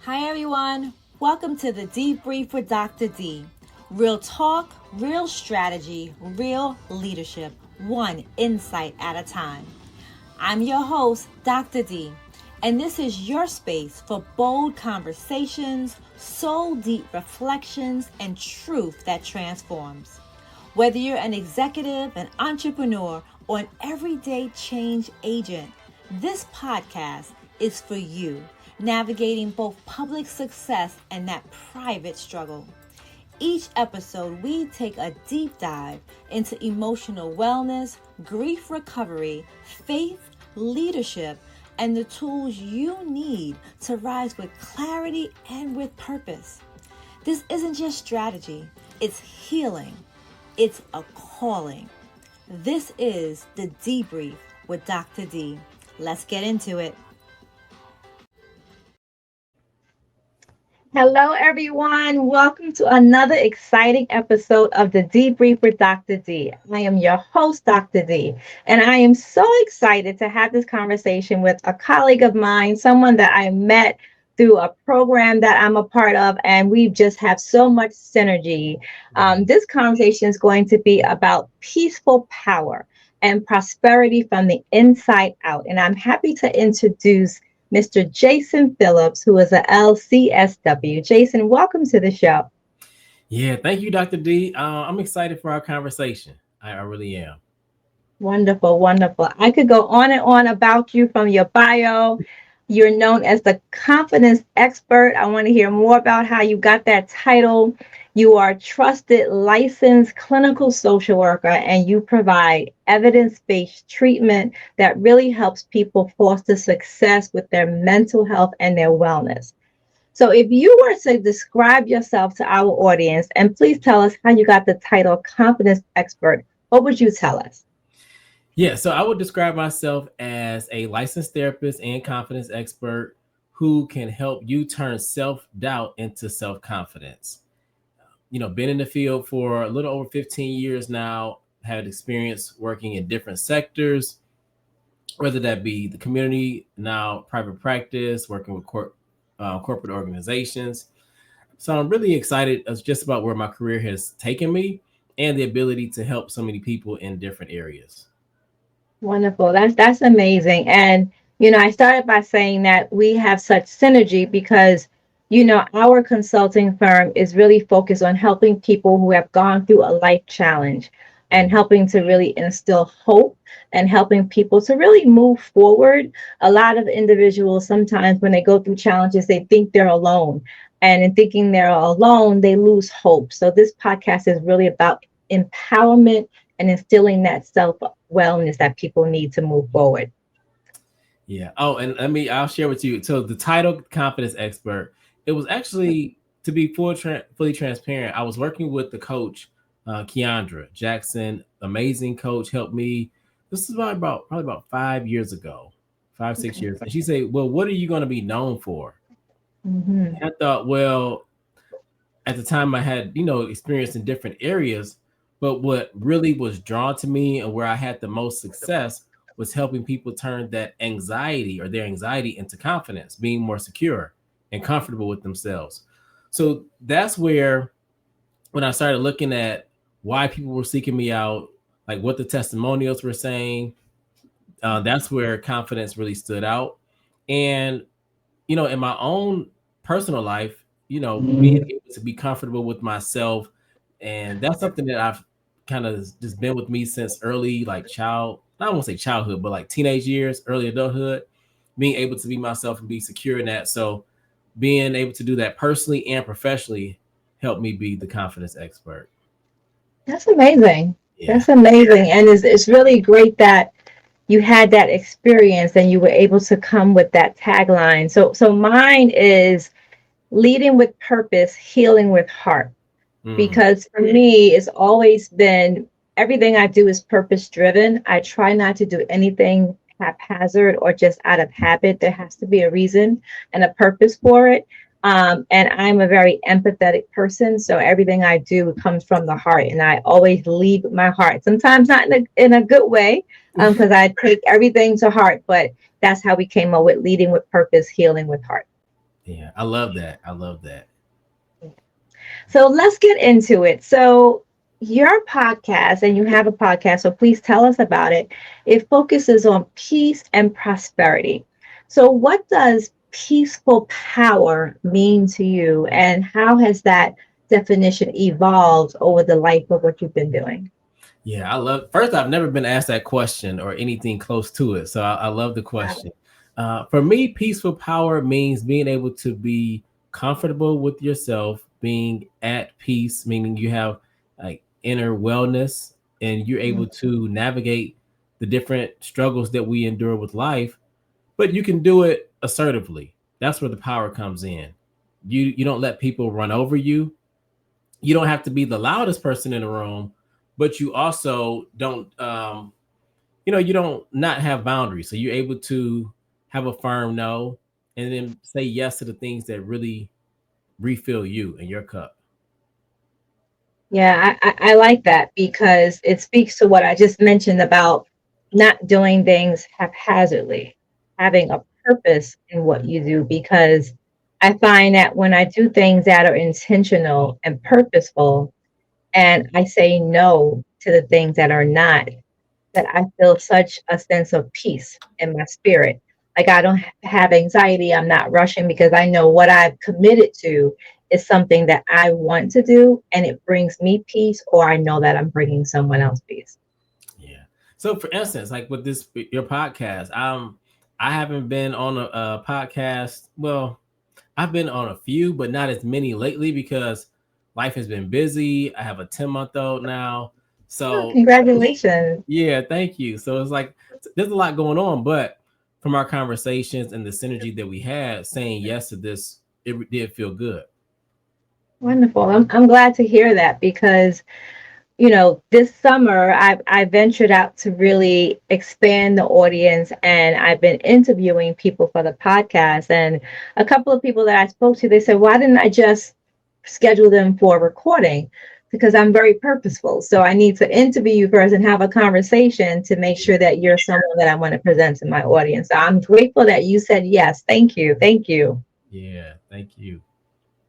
Hi everyone, welcome to the Dee-Brief with Dr. D. Real talk, real strategy, real leadership, one insight at a time. I'm your host, Dr. D, and this is your space for bold conversations, soul-deep reflections, and truth that transforms. Whether you're an executive, an entrepreneur, or an everyday change agent, this podcast is for you, navigating both public success and that private struggle. Each episode, we take a deep dive into emotional wellness, grief recovery, faith, leadership, and the tools you need to rise with clarity and with purpose. This isn't just strategy, it's healing. It's a calling. This is the Dee-Brief with Dr. D. Let's get into it. Hello, everyone. Welcome to another exciting episode of the Dee-Brief with Dr. D. I am your host, Dr. D, and I am so excited to have this conversation with a colleague of mine, someone that I met through a program that I'm a part of, and we just have so much synergy. This conversation is going to be about peaceful power and prosperity from the inside out. And I'm happy to introduce Mr. Jason Phillips, who is a LCSW. Jason, welcome to the show. Yeah, thank you, Dr. D. I'm excited for our conversation. I really am. Wonderful, wonderful. I could go on and on about you from your bio. You're known as the confidence expert. I want to hear more about how you got that title. You are a trusted, licensed clinical social worker, and you provide evidence-based treatment that really helps people foster success with their mental health and their wellness. So if you were to describe yourself to our audience, and please tell us how you got the title confidence expert, what would you tell us? Yeah, so I would describe myself as a licensed therapist and confidence expert who can help you turn self-doubt into self-confidence. Been in the field for a little over 15 years now, had experience working in different sectors, whether that be the community, now private practice, working with corporate organizations. So I'm really excited just about where my career has taken me and the ability to help so many people in different areas. Wonderful. That's amazing. And I started by saying that we have such synergy because our consulting firm is really focused on helping people who have gone through a life challenge and helping to really instill hope and helping people to really move forward. A lot of individuals, sometimes when they go through challenges, they think they're alone. And in thinking they're alone, they lose hope. So this podcast is really about empowerment and instilling that self-wellness that people need to move forward. Yeah. Oh, and I'll share with you. So the title confidence expert, it was actually, to be fully transparent, I was working with the coach, Keandra Jackson, amazing coach, helped me. This is probably about 5 years ago, 6 years. And she said, well, what are you going to be known for? Mm-hmm. I thought, well, at the time I had, experience in different areas, but what really was drawn to me and where I had the most success was helping people turn that anxiety or their anxiety into confidence, being more secure and comfortable with themselves. So that's where, when I started looking at why people were seeking me out, like what the testimonials were saying, that's where confidence really stood out. And, in my own personal life, being able to be comfortable with myself. And that's something that I've kind of just been with me since early, like I don't want to say childhood, but like teenage years, early adulthood, being able to be myself and be secure in that. So being able to do that personally and professionally helped me be the confidence expert. That's amazing. Yeah. That's amazing. And it's really great that you had that experience and you were able to come with that tagline. So mine is leading with purpose, healing with heart. Because for me, it's always been, everything I do is purpose driven. I try not to do anything haphazard or just out of habit. There has to be a reason and a purpose for it. And I'm a very empathetic person. So everything I do comes from the heart, and I always lead with my heart. Sometimes not in a good way, because I take everything to heart, but that's how we came up with leading with purpose, healing with heart. Yeah, I love that. I love that. So let's get into it. So, your podcast, and you have a podcast, so please tell us about it. It focuses on peace and prosperity. So, what does peaceful power mean to you, and how has that definition evolved over the life of what you've been doing? Yeah, I love. First, I've never been asked that question or anything close to it, so I love the Got question. For me, peaceful power means being able to be comfortable with yourself, being at peace, meaning you have like inner wellness, and you're able it. to navigate the different struggles that we endure with life. But you can do it assertively. That's where the power comes in. You don't let people run over you. You don't have to be the loudest person in the room, but you also don't you don't not have boundaries, so you're able to have a firm no and then say yes to the things that really refill you and your cup. Yeah, I like that because it speaks to what I just mentioned about not doing things haphazardly, having a purpose in what you do. Because I find that when I do things that are intentional and purposeful, and I say no to the things that are not, that I feel such a sense of peace in my spirit. Like I don't have anxiety. I'm not rushing because I know what I've committed to is something that I want to do and it brings me peace, or I know that I'm bringing someone else peace. Yeah. So for instance, like with this your podcast, I haven't been on a podcast. Well, I've been on a few, but not as many lately because life has been busy. I have a 10-month-old now. Oh, So congratulations. yeah, thank you. So it's like there's a lot going on, but from our conversations and the synergy that we had, saying yes to this, it did feel good. Wonderful. I'm glad to hear that because this summer I ventured out to really expand the audience and I've been interviewing people for the podcast. And a couple of people that I spoke to, they said, why didn't I just schedule them for recording? Because I'm very purposeful. So I need to interview you first and have a conversation to make sure that you're someone that I want to present to my audience. So I'm grateful that you said yes. Thank you. Thank you. Yeah, thank you.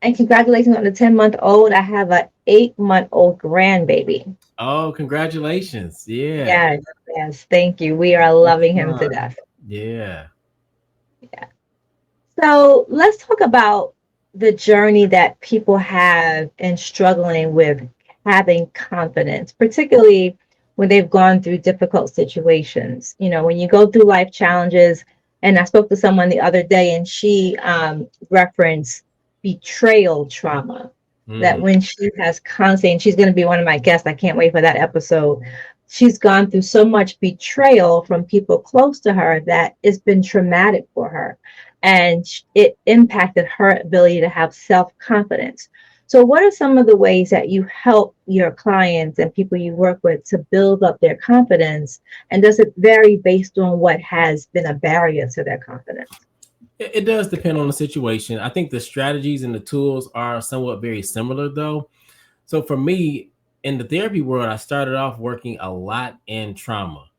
And congratulations on the 10-month-old. I have a 8-month-old grandbaby. Oh, congratulations. Yeah. Yes, yes, thank you. We are That's loving him to fun. death. Yeah. Yeah. So let's talk about the journey that people have in struggling with having confidence, particularly when they've gone through difficult situations. When you go through life challenges, and I spoke to someone the other day, and she referenced betrayal trauma. That Mm, when she has constant, and she's going to be one of my guests, I can't wait for that episode. She's gone through so much betrayal from people close to her that it's been traumatic for her and it impacted her ability to have self-confidence. So what are some of the ways that you help your clients and people you work with to build up their confidence? And does it vary based on what has been a barrier to their confidence? it does depend on the situation. I think the strategies and the tools are somewhat very similar though. So for me, in the therapy world, I started off working a lot in trauma,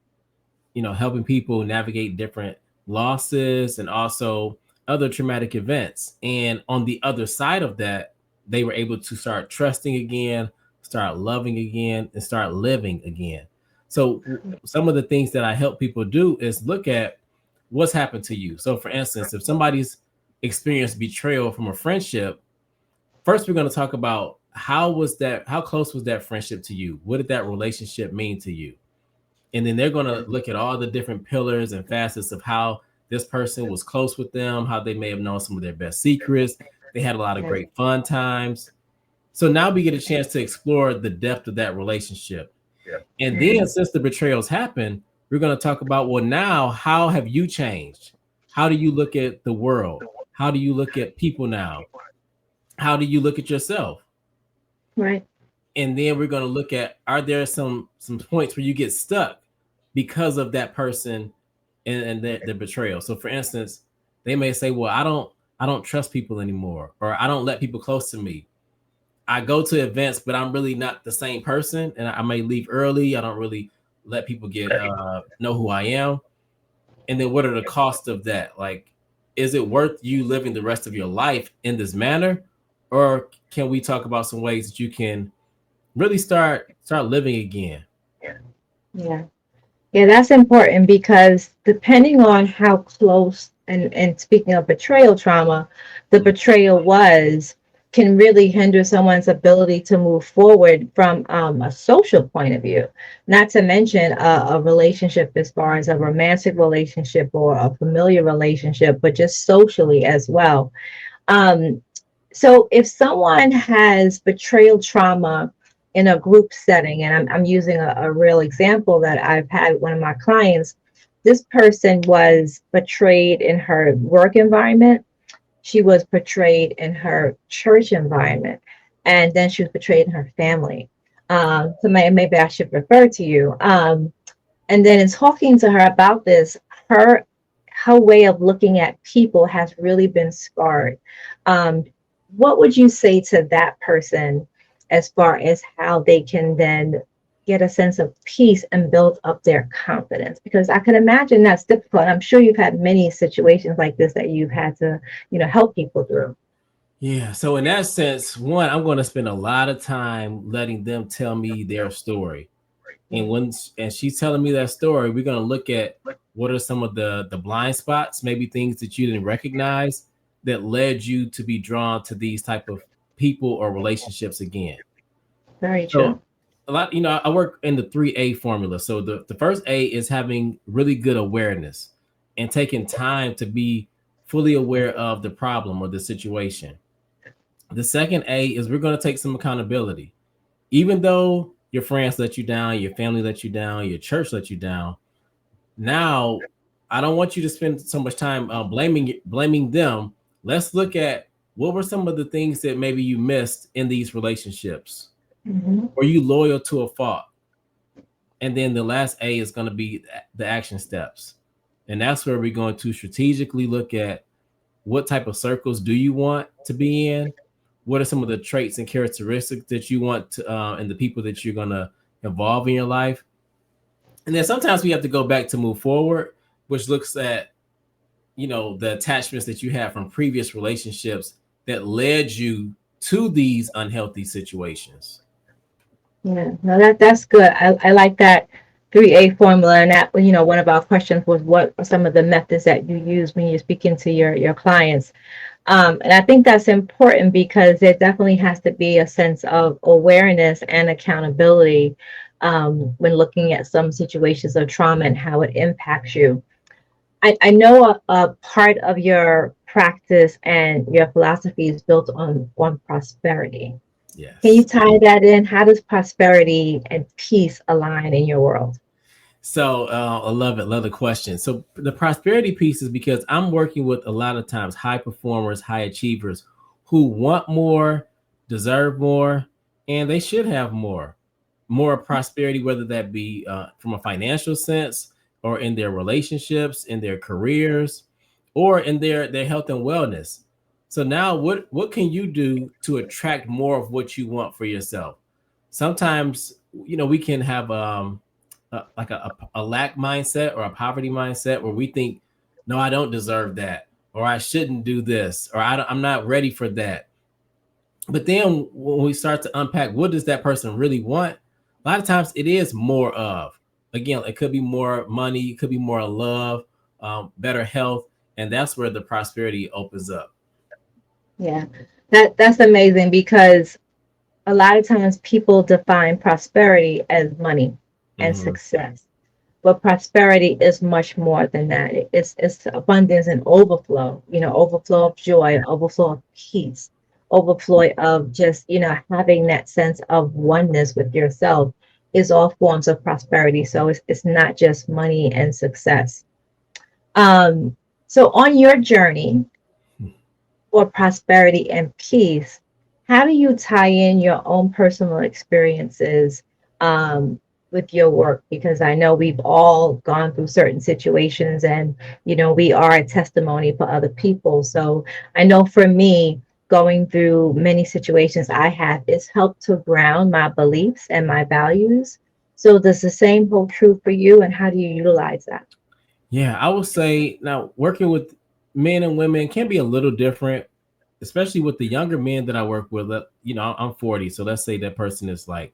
helping people navigate different losses and also other traumatic events. And on the other side of that, they were able to start trusting again, start loving again, and start living again. So, some of the things that I help people do is look at what's happened to you. So, for instance, if somebody's experienced betrayal from a friendship, first we're going to talk about how close was that friendship to you? What did that relationship mean to you? And then they're going to look at all the different pillars and facets of how this person was close with them, how they may have known some of their best secrets. They had a lot of great fun times. So now we get a chance to explore the depth of that relationship. And then since the betrayals happened, we're going to talk about, well, now how have you changed? How do you look at the world? How do you look at people now? How do you look at yourself? Right. And then we're going to look at, are there some points where you get stuck because of that person and the betrayal? So for instance, they may say, well, I don't trust people anymore, or I don't let people close to me. I go to events, but I'm really not the same person, and I may leave early. I don't really let people get know who I am. And then what are the costs of that? Like, is it worth you living the rest of your life in this manner, or can we talk about some ways that you can really start living again? Yeah. Yeah, that's important because depending on how close, and speaking of betrayal trauma, the betrayal was, can really hinder someone's ability to move forward from a social point of view, not to mention a relationship as far as a romantic relationship or a familiar relationship, but just socially as well. Um, so if someone has betrayal trauma in a group setting, and I'm using a real example that I've had with one of my clients, this person was betrayed in her work environment. She was betrayed in her church environment, and then she was betrayed in her family. So maybe I should refer to you. And then in talking to her about this, her her way of looking at people has really been scarred. Um, what would you say to that person as far as how they can then get a sense of peace and build up their confidence? Because I can imagine that's difficult. I'm sure you've had many situations like this that you've had to, help people through. Yeah. So in that sense, one, I'm going to spend a lot of time letting them tell me their story. And and she's telling me that story, we're going to look at what are some of the blind spots, maybe things that you didn't recognize that led you to be drawn to these type of people or relationships again. Very So true. a lot, I work in the 3A formula. So the first A is having really good awareness and taking time to be fully aware of the problem or the situation. The second A is we're going to take some accountability. Even though your friends let you down, your family let you down, your church let you down, now I don't want you to spend so much time blaming them. Let's look at what were some of the things that maybe you missed in these relationships. Hmm. Were you loyal to a fault? And then the last A is going to be the action steps. And that's where we're going to strategically look at what type of circles do you want to be in? What are some of the traits and characteristics that you want to, and the people that you're going to involve in your life? And then sometimes we have to go back to move forward, which looks at, the attachments that you have from previous relationships that led you to these unhealthy situations. Yeah, no, that's good. I like that 3A formula. And that, one of our questions was, what are some of the methods that you use when you're speaking to your clients? And I think that's important because there definitely has to be a sense of awareness and accountability when looking at some situations of trauma and how it impacts you. I know a part of your practice and your philosophy is built on prosperity. Can you Yes. tie that in? How does prosperity and peace align in your world? So I love it. Love the question. So the prosperity piece is because I'm working with a lot of times high performers, high achievers who want more, deserve more, and they should have more prosperity, whether that be from a financial sense or in their relationships, in their careers, or in their health and wellness. So now what can you do to attract more of what you want for yourself? Sometimes, we can have like a lack mindset or a poverty mindset where we think, no, I don't deserve that, or I shouldn't do this, or I'm not ready for that. But then when we start to unpack what does that person really want, a lot of times it is more of, again, it could be more money, it could be more love, better health, and that's where the prosperity opens up. Yeah, that's amazing because a lot of times people define prosperity as money and Mm-hmm. success. But prosperity is much more than that. It's abundance and overflow, overflow of joy, overflow of peace, overflow of just, having that sense of oneness with yourself is all forms of prosperity. So it's not just money and success. Um, so on your journey for prosperity and peace, how do you tie in your own personal experiences um, with your work? Because I know we've all gone through certain situations, and we are a testimony for other people. So I know for me, going through many situations I have, it's helped to ground my beliefs and my values. So does the same hold true for you, and how do you utilize that? Yeah, I would say now working with men and women can be a little different, especially with the younger men that I work with. I'm 40, so let's say that person is like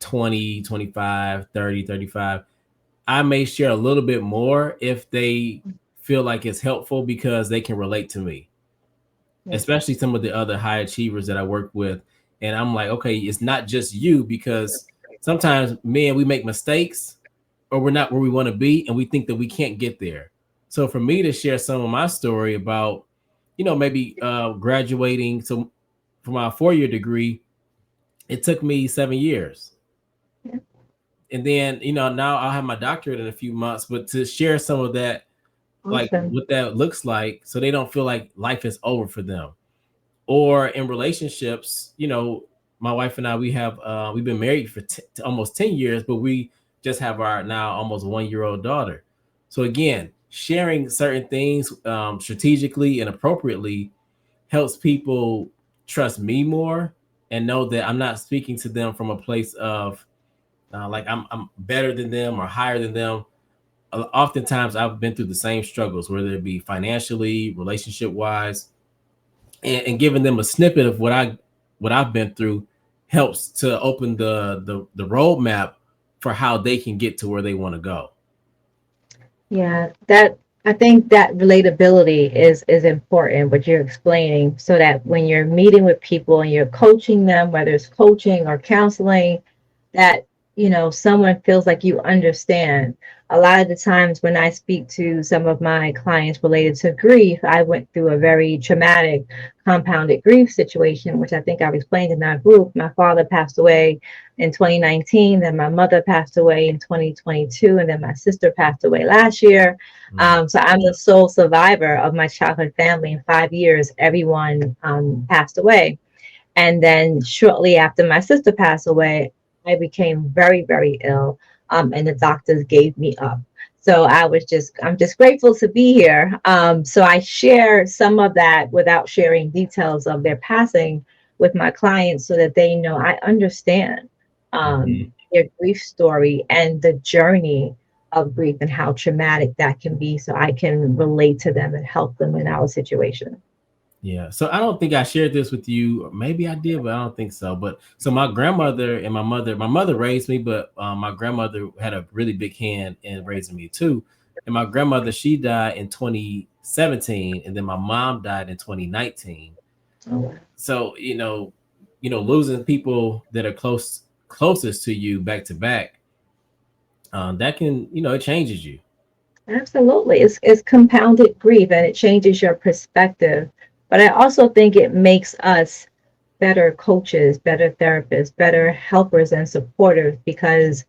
20, 25, 30, 35. I may share a little bit more if they feel like it's helpful because they can relate to me, Yeah. especially some of the other high achievers that I work with. And I'm like, okay, it's not just you, because sometimes, man, we make mistakes or we're not where we want to be and we think that we can't get there. So for me to share some of my story about, maybe graduating, so for my 4-year degree, it took me 7 years. Yeah. And then, now I'll have my doctorate in a few months, but to share some of that, like Awesome. what that looks like, so they don't feel like life is over for them. Or in relationships, my wife and I, we've been married for almost 10 years, but we just have our now almost 1-year-old daughter. So again, sharing certain things strategically and appropriately helps people trust me more and know that I'm not speaking to them from a place of like I'm better than them or higher than them. Oftentimes I've been through the same struggles, whether it be financially, relationship wise, and giving them a snippet of what I've been through helps to open the roadmap for how they can get to where they want to go. Yeah, that I think that relatability is important, what you're explaining, so that when you're meeting with people and you're coaching them, whether it's coaching or counseling, that someone feels like you understand. A lot of the times when I speak to some of my clients related to grief, I went through a very traumatic compounded grief situation, which I think I've explained in our group. My father passed away in 2019, then my mother passed away in 2022, and then my sister passed away last year. Mm. So I'm the sole survivor of my childhood family. In 5 years, everyone passed away. And then shortly after my sister passed away, I became very, very ill. And the doctors gave me up. So I'm just grateful to be here. So I share some of that without sharing details of their passing with my clients so that they know I understand Mhm. their grief story and the journey of grief and how traumatic that can be. So I can relate to them and help them in our situation. Yeah. So I don't think I shared this with you, or maybe I did, but I don't think so. But so my grandmother and my mother raised me, but my grandmother had a really big hand in raising me too. And my grandmother, she died in 2017, and then my mom died in 2019. Oh, So losing people that are closest to you back to back, that can, it changes you. absolutely. It's compounded grief and it changes your perspective. But I also think it makes us better coaches, better therapists, better helpers and supporters because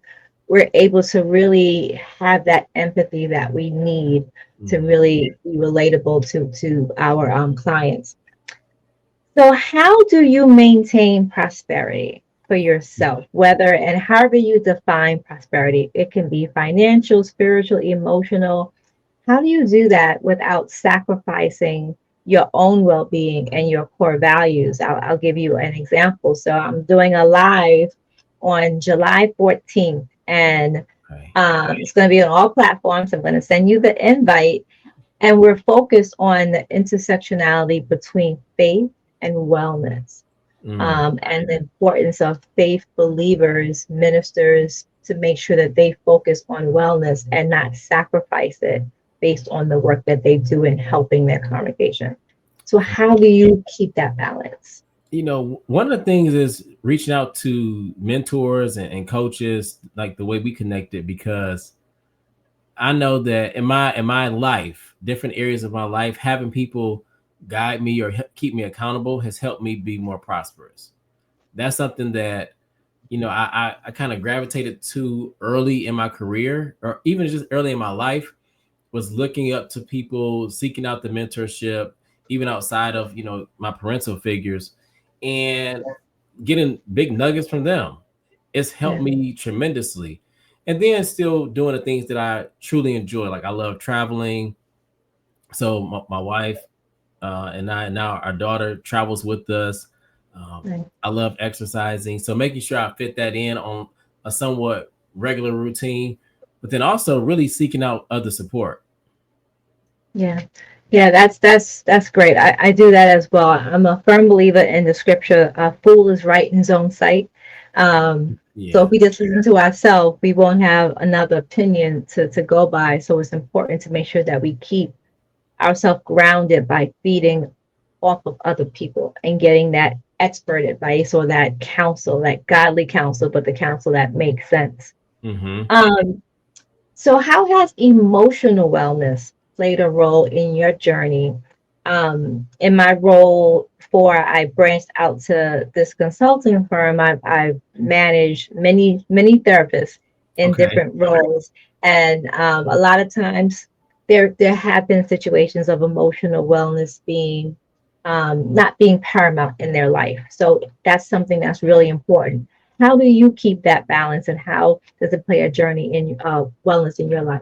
we're able to really have that empathy that we need to Mhm. really be relatable to our clients. So, how do you maintain prosperity for yourself, whether and however you define prosperity? It can be financial, spiritual, emotional. How do you do that without sacrificing your own well being and your core values? I'll give you an example. So, I'm doing a live on July 14th, and Okay. it's going to be on all platforms. I'm going to send you the invite, and we're focused on the intersectionality between faith and wellness, Mm. and the importance of faith believers, ministers, to make sure that they focus on wellness and not sacrifice it based on the work that they do in helping their congregation. So, how do you keep that balance? One of the things is reaching out to mentors and coaches, like the way we connected, because I know that in my life, different areas of my life, having people guide me or keep me accountable has helped me be more prosperous. That's something that I kind of gravitated to early in my career, or even just early in my life, was looking up to people, seeking out the mentorship, even outside of my parental figures, and getting big nuggets from them. It's helped Yeah, me tremendously. And then still doing the things that I truly enjoy. Like I love traveling. So my wife and I, now our daughter travels with us. Um, right. I love exercising. So making sure I fit that in on a somewhat regular routine, but then also really seeking out other support. Yeah. Yeah, that's great. I do that as well. I'm a firm believer in the scripture, a fool is right in his own sight. So Yeah. if we just listen to ourselves, we won't have another opinion to go by. So it's important to make sure that we keep ourselves grounded by feeding off of other people and getting that expert advice or that counsel, that godly counsel, but the counsel that makes sense. Mm-hmm. Um, so, how has emotional wellness played a role in your journey? In my role, before I branched out to this consulting firm, I've managed many therapists in Okay. different roles, and a lot of times there have been situations of emotional wellness being not being paramount in their life. So that's something that's really important. How do you keep that balance, and how does it play a journey in wellness in your life?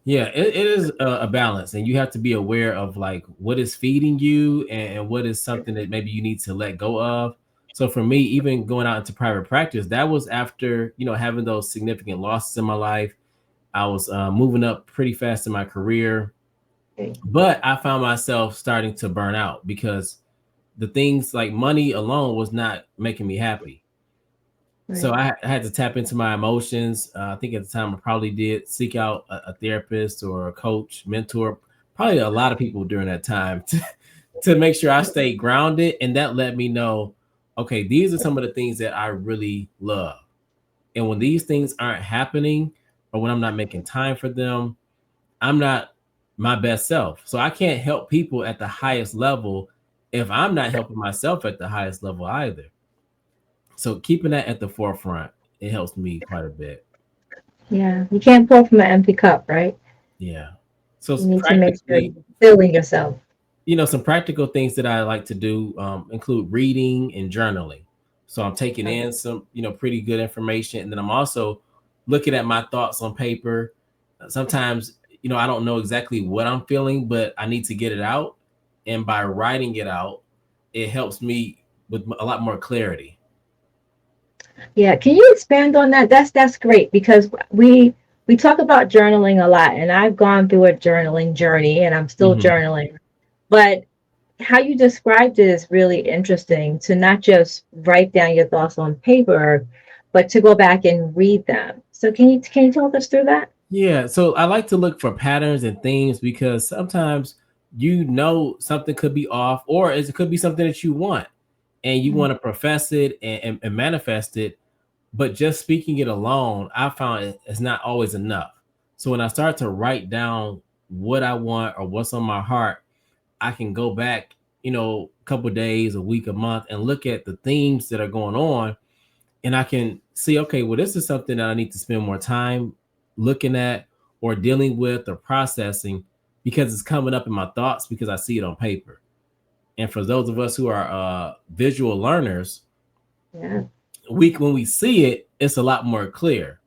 Yeah, it is a balance, and you have to be aware of like what is feeding you and what is something that maybe you need to let go of. So for me, even going out into private practice, that was after having those significant losses in my life. I was moving up pretty fast in my career, Okay. but I found myself starting to burn out because the things like money alone was not making me happy. So Right. I had to tap into my emotions. I think at the time I probably did seek out a therapist or a coach, mentor, probably a lot of people during that time to make sure I stayed grounded. And that let me know, okay, these are some of the things that I really love. And when these things aren't happening or when I'm not making time for them, I'm not my best self. So I can't help people at the highest level if I'm not helping myself at the highest level either. So keeping that at the forefront, it helps me quite a bit. Yeah, you can't pour from an empty cup, right? Yeah. So You need to make sure practically, you're filling yourself. some practical things that I like to do include reading and journaling. So I'm taking Okay. in some, pretty good information, and then I'm also looking at my thoughts on paper. Sometimes, I don't know exactly what I'm feeling, but I need to get it out, and by writing it out, it helps me with a lot more clarity. Yeah, can you expand on that? That's great because we talk about journaling a lot, and I've gone through a journaling journey, and I'm still Hmm. journaling. But how you described it is really interesting, to not just write down your thoughts on paper, but to go back and read them. So can you talk us through that? Yeah, so I like to look for patterns and themes because sometimes something could be off, or it could be something that you want and you want to profess it and manifest it, but just speaking it alone, I found it's not always enough. So when I start to write down what I want or what's on my heart, I can go back, a couple days, a week, a month, and look at the themes that are going on, and I can see, okay, well, this is something that I need to spend more time looking at or dealing with or processing because it's coming up in my thoughts because I see it on paper. And for those of us who are visual learners, Yeah. when we see it, it's a lot more clear.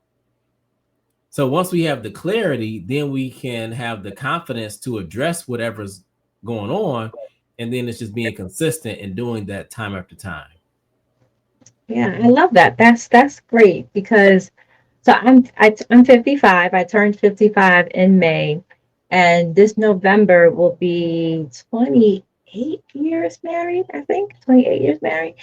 So once we have the clarity, then we can have the confidence to address whatever's going on. And then it's just being consistent and doing that time after time. Yeah, I love that. That's great because I'm 55. I turned 55 in May, and this November will be 28 years married, I think. 28 years married.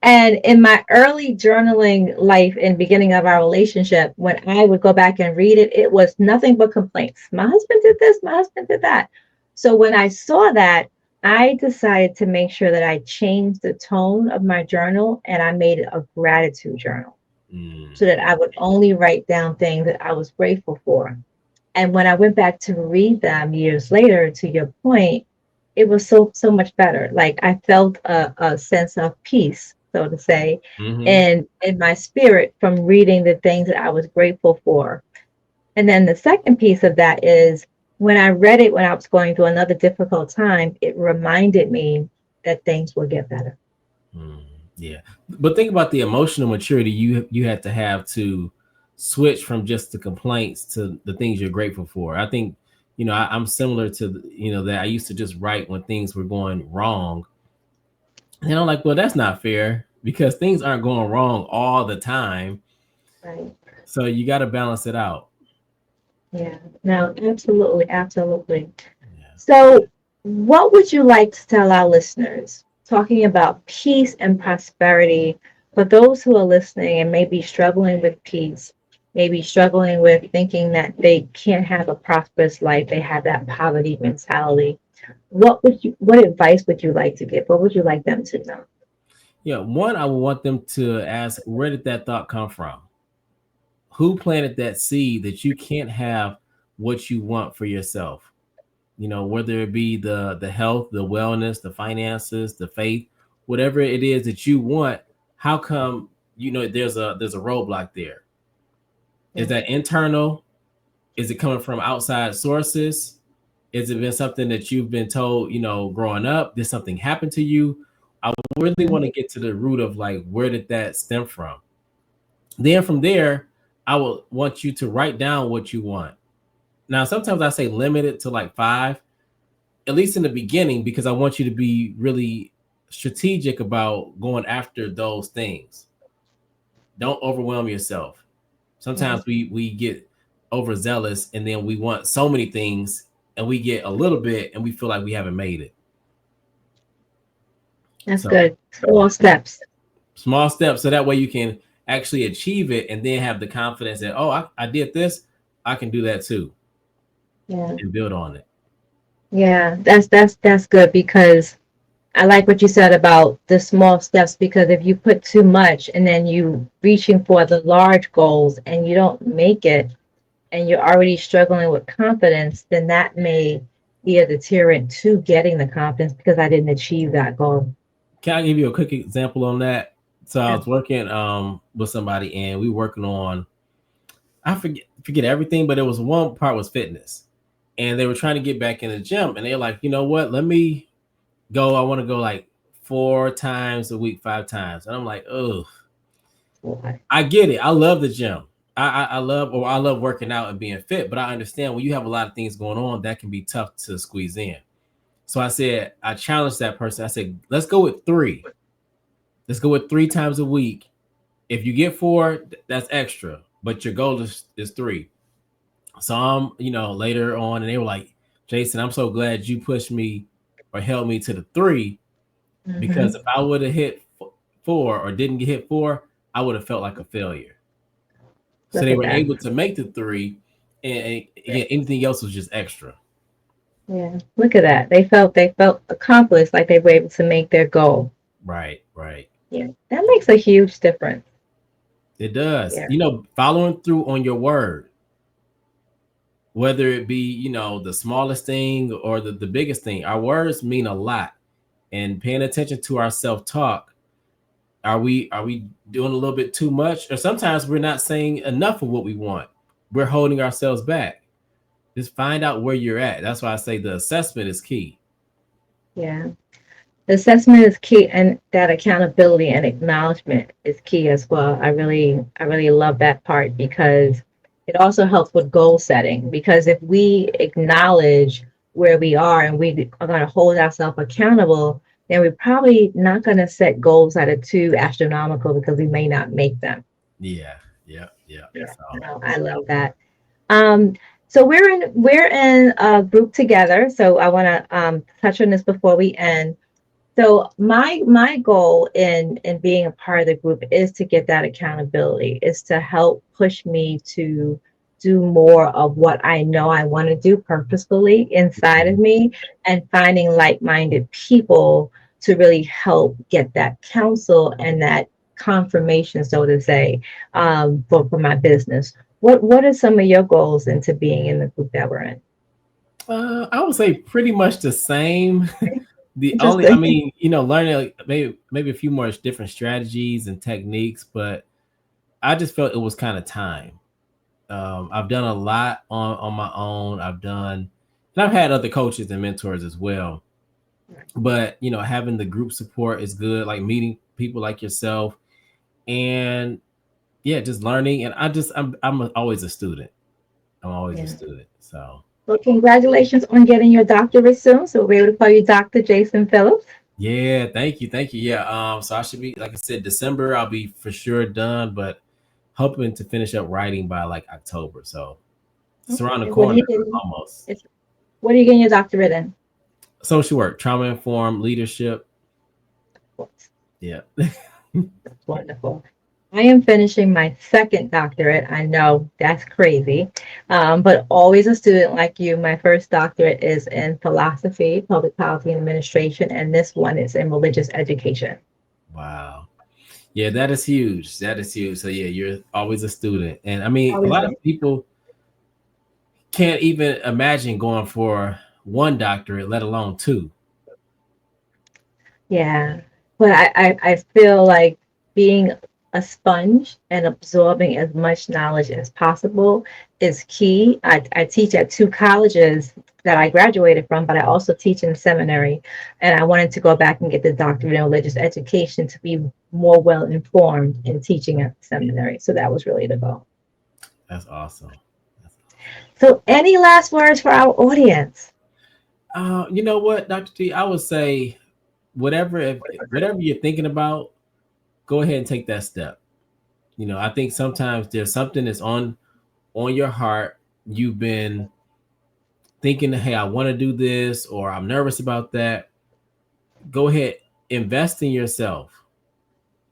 And in my early journaling life and beginning of our relationship, when I would go back and read it, it was nothing but complaints. My husband did this, my husband did that. So when I saw that, I decided to make sure that I changed the tone of my journal, and I made it a gratitude journal Mm. so that I would only write down things that I was grateful for. And when I went back to read them years later, to your point, it was so much better. Like I felt a sense of peace, so to say, Hmm. and in my spirit from reading the things that I was grateful for. And then the second piece of that is when I read it when I was going through another difficult time, it reminded me that things will get better. Mm, yeah, but think about the emotional maturity you had to have to switch from just the complaints to the things you're grateful for. I think I'm similar to that. I used to just write when things were going wrong, and I'm like, well, that's not fair because things aren't going wrong all the time. Right. So you got to balance it out. Yeah. No, absolutely, absolutely. Yeah. So What would you like to tell our listeners talking about peace and prosperity for those who are listening and maybe struggling with peace, maybe struggling with thinking that they can't have a prosperous life, they have that poverty mentality? What advice would you like to give? What would you like them to know? Yeah, one, I would want them to ask, where did that thought come from? Who planted that seed that you can't have what you want for yourself? Whether it be the health, the wellness, the finances, the faith, whatever it is that you want. How come there's a roadblock there? Is Yeah. that internal? Is it coming from outside sources? Is it been something that you've been told, growing up? Did something happen to you? I really Mhm. want to get to the root of, like, where did that stem from? Then from there, I would want you to write down what you want. Now, sometimes I say limit it to like five, at least in the beginning, because I want you to be really strategic about going after those things. Don't overwhelm yourself. Yeah, Sometimes we get overzealous, and then we want so many things, and we get a little bit and we feel like we haven't made it. that's So good. Small yeah, steps. small steps, so that way you can actually achieve it and then have the confidence that, oh, I did this, I can do that too, Yeah. and build on it. Yeah, that's good because I like what you said about the small steps because if you put too much and then you reaching for the large goals and you don't make it and you're already struggling with confidence, then that may be a deterrent to getting the confidence because I didn't achieve that goal. Can I give you a quick example on that? So I Yeah. was working with somebody, and we working on, I forget everything, but it was one part was fitness. And they were trying to get back in the gym, and they're like, you know what, let me go. I want to go like 4 times a week, 5 times. And I'm like, oh, Boy. I get it. I love the gym. I love working out and being fit, but I understand when you have a lot of things going on, that can be tough to squeeze in. So I challenged that person. I said, let's go with three. Let's go with 3 times a week. If you get four, that's extra, but your goal is three. So I'm, later on, and they were like, Jason, I'm so glad you pushed me or held me to the three, because Hmm. if I would have hit four or didn't get hit four, I would have felt like a failure. So Look they at were that. able to make the three, and again, anything else was just extra. Yeah. Look at that. They felt accomplished, like they were able to make their goal. Right, right. Yeah. That makes a huge difference. It does. Yeah. Following through on your word, whether it be, the smallest thing or the biggest thing, our words mean a lot. And paying attention to our self-talk, are we doing a little bit too much? Or sometimes we're not saying enough of what we want. We're holding ourselves back. Just find out where you're at. That's why I say the assessment is key. Yeah. Assessment is key, and that accountability and acknowledgement is key as well. I really love that part because it also helps with goal setting. Because if we acknowledge where we are and we are going to hold ourselves accountable, then we're probably not going to set goals that are too astronomical because we may not make them. Yeah, yeah, yeah. Yeah, So no, I love that. Um, so we're in a group together. So I want to touch on this before we end. So my goal in being a part of the group is to get that accountability, is to help push me to do more of what I know I want to do purposefully inside of me, and finding like-minded people to really help get that counsel and that confirmation, so to say, for my business. What are some of your goals into being in the group that we're in? I would say pretty much the same. The only, I Interesting. mean, learning, like, maybe a few more different strategies and techniques, but I just felt it was kind of time. I've done a lot on my own. And I've had other coaches and mentors as well. But having the group support is good, like meeting people like yourself, and yeah, just learning. And always a student. I'm always a Yeah. student. So Well, congratulations on getting your doctorate soon. So we're able to call you Dr. Jason Phillips. yeah, thank you. Yeah, so I should be, like I said, December. I'll be for sure done, but hoping to finish up writing by like October. So it's around the Okay. What are corner you getting? almost. It's, what are you getting your doctorate in? Social work, trauma-informed leadership. Yeah. That's wonderful. I am finishing my second doctorate. I know that's crazy, but always a student like you. My first doctorate is in philosophy, public policy and administration, and this one is in religious education. Wow. Yeah, that is huge. That is huge. So yeah, you're always a student. And I mean, a Always lot of people can't even imagine going for one doctorate, let alone two. Yeah, but I feel like being a sponge and absorbing as much knowledge as possible is key. I teach at two colleges that I graduated from, but I also teach in seminary. And I wanted to go back and get the doctorate in religious education to be more well informed in teaching at the seminary. So that was really the goal. That's awesome. That's So, any last words for our audience? You know what, Dr. T, I would say whatever you're thinking about, go ahead and take that step. I think sometimes there's something that's on your heart. You've been thinking, hey, I want to do this, or I'm nervous about that. Go ahead, invest in yourself.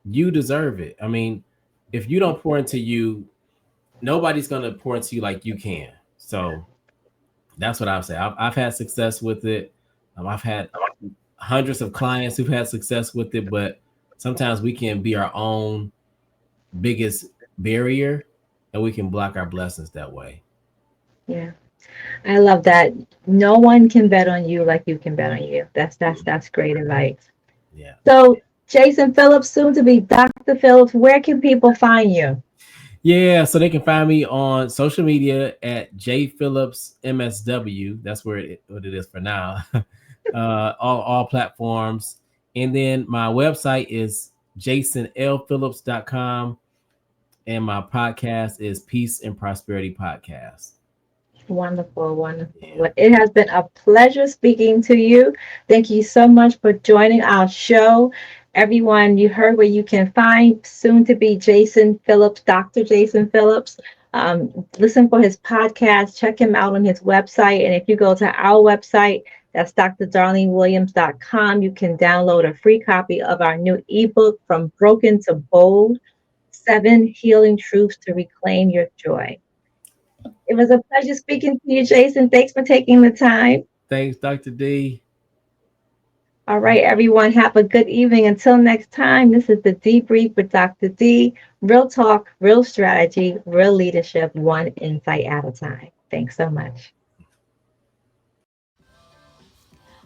You deserve it. I mean, if you don't pour into you, nobody's gonna pour into you like you can. So that's what I would say. I've had success with it. I've had hundreds of clients who've had success with it, but sometimes we can be our own biggest barrier, and we can block our blessings that way. Yeah. I love that. No one can bet on you like you can bet on you. That's great advice. Yeah. So, Jason Phillips, soon to be Dr. Phillips, where can people find you? Yeah, so they can find me on social media at J Phillips MSW. That's what it is for now. All platforms. And then my website is jasonlphillips.com. And my podcast is Peace and Prosperity Podcast. Wonderful, wonderful. Yeah. Well, it has been a pleasure speaking to you. Thank you so much for joining our show. Everyone, you heard where you can find soon to be Jason Phillips, Dr. Jason Phillips. Listen for his podcast, check him out on his website. And if you go to our website, that's drdarlenewilliams.com, you can download a free copy of our new ebook, From Broken to Bold, 7 Healing Truths to Reclaim Your Joy. It was a pleasure speaking to you, Jason. Thanks for taking the time. Thanks, Dr. D. All right, everyone, have a good evening. Until next time, this is the Dee-Brief with Dr. D. Real talk, real strategy, real leadership, one insight at a time. Thanks so much.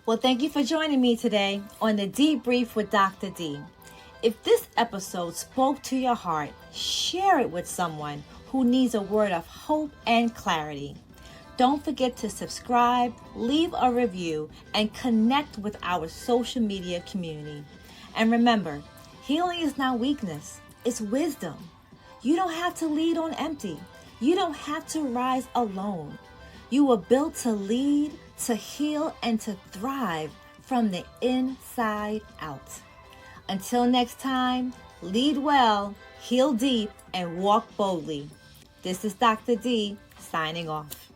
Well, thank you for joining me today on the Dee-Brief with Dr. D. If this episode spoke to your heart, share it with someone who needs a word of hope and clarity. Don't forget to subscribe, leave a review, and connect with our social media community. And remember, healing is not weakness, it's wisdom. You don't have to lead on empty. You don't have to rise alone. You were built to lead, to heal, and to thrive from the inside out. Until next time, lead well, heal deep, and walk boldly. This is Dr. D signing off.